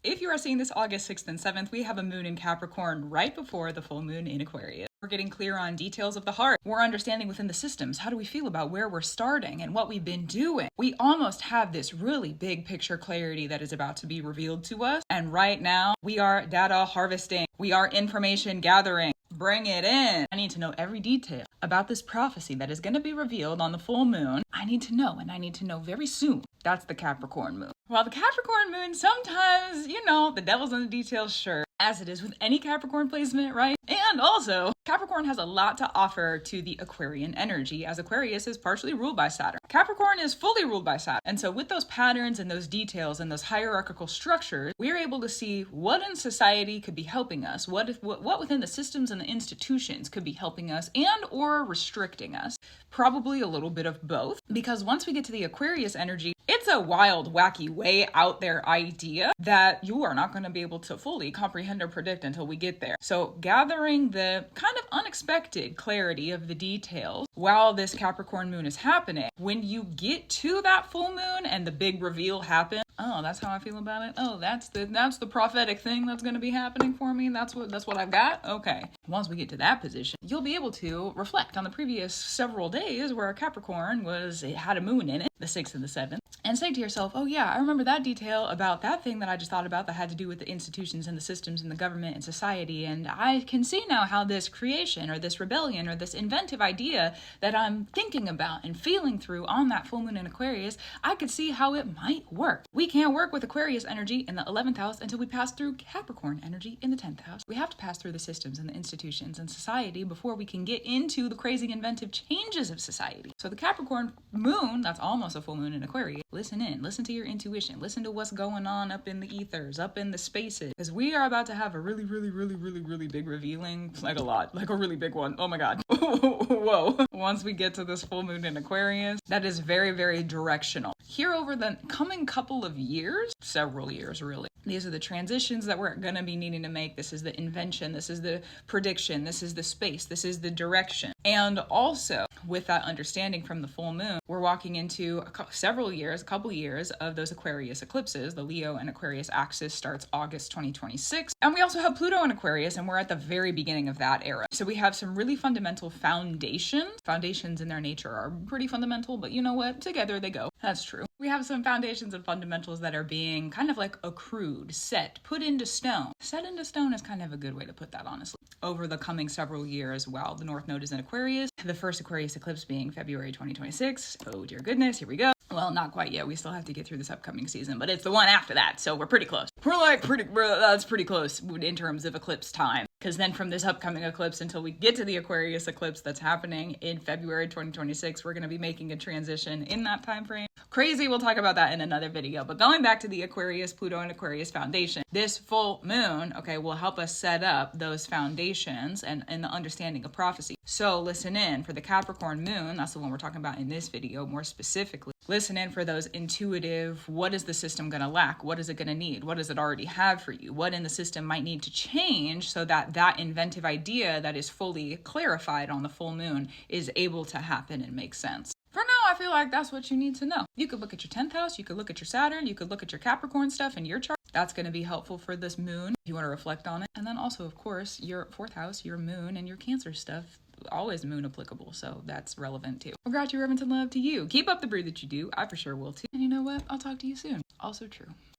If you are seeing this August 6th and 7th, we have a moon in Capricorn right before the full moon in Aquarius. We're getting clear on details of the heart. We're understanding within the systems. How do we feel about where we're starting and what we've been doing? We almost have this really big picture clarity that is about to be revealed to us. And right now, we are data harvesting. We are information gathering. Bring it in. I need to know every detail about this prophecy that is going to be revealed on the full moon. I need to know, and I need to know very soon. That's the Capricorn moon. While the Capricorn moon, sometimes, the devil's in the details, sure. As it is with any Capricorn placement, right? And also, Capricorn has a lot to offer to the Aquarian energy, as Aquarius is partially ruled by Saturn. Capricorn is fully ruled by Saturn. And so with those patterns and those details and those hierarchical structures, we're able to see what in society could be helping us, what within the systems and the institutions could be helping us and or restricting us. Probably a little bit of both, because once we get to the Aquarius energy, it's a wild, wacky, way out there idea that you are not going to be able to fully comprehend or predict until we get there. So gathering the kind of unexpected clarity of the details while this Capricorn moon is happening, when you get to that full moon and the big reveal happens, oh, that's how I feel about it. Oh, that's the prophetic thing that's going to be happening for me. That's what I've got. Okay. Once we get to that position, you'll be able to reflect on the previous several days where Capricorn it had a moon in it, the 6th and the 7th, and say to yourself, oh yeah, I remember that detail about that thing that I just thought about that had to do with the institutions and the systems and the government and society. And I can see now how this creation or this rebellion or this inventive idea that I'm thinking about and feeling through on that full moon in Aquarius, I could see how it might work. We can't work with Aquarius energy in the 11th house until we pass through Capricorn energy in the 10th house. We have to pass through the systems and the institutions and society before we can get into the crazy inventive changes of society. So the Capricorn moon, that's almost a full moon in Aquarius, listen in, listen to your intuition, listen to what's going on up in the ethers, up in the spaces, because we are about to have a really, really, really, really, really big revealing, like a really big one. Oh my God. Whoa. Once we get to this full moon in Aquarius, that is very, very directional. Here over the coming couple of years, several years really, these are the transitions that we're going to be needing to make. This is the invention. This is the prediction. This is the space. This is the direction. And also with that understanding from the full moon, we're walking into a couple years of those Aquarius eclipses. The Leo and Aquarius axis starts August 2026. And we also have Pluto in Aquarius, and we're at the very beginning of that era. So we have some really fundamental foundations. Foundations in their nature are pretty fundamental, but you know what? Together they go. That's true. We have some foundations and fundamentals that are being kind of like accrued, set, put into stone. Set into stone is kind of a good way to put that, honestly. Over the coming several years, while the North Node is in Aquarius, the first Aquarius eclipse being February 2026. Oh dear goodness, here we go. Well, not quite yet. We still have to get through this upcoming season, but it's the one after that, so we're pretty close. That's pretty close in terms of eclipse time. Because then from this upcoming eclipse until we get to the Aquarius eclipse that's happening in February 2026, we're going to be making a transition in that time frame. Crazy, we'll talk about that in another video. But going back to the Aquarius, Pluto, and Aquarius foundation, this full moon, will help us set up those foundations and the understanding of prophecy. So listen in for the Capricorn moon. That's the one we're talking about in this video more specifically. Listen in for those intuitive, what is the system going to lack? What is it going to need? What does it already have for you? What in the system might need to change so that that inventive idea that is fully clarified on the full moon is able to happen and make sense? For now, I feel like that's what you need to know. You could look at your 10th house, you could look at your Saturn, you could look at your Capricorn stuff in your chart. That's going to be helpful for this moon if you want to reflect on it. And then also, of course, your 4th house, your moon, and your Cancer stuff. Always moon applicable, so that's relevant too. Well, gratitude, reverence, and love to you. Keep up the brew that you do. I for sure will too. And you know what? I'll talk to you soon. Also true.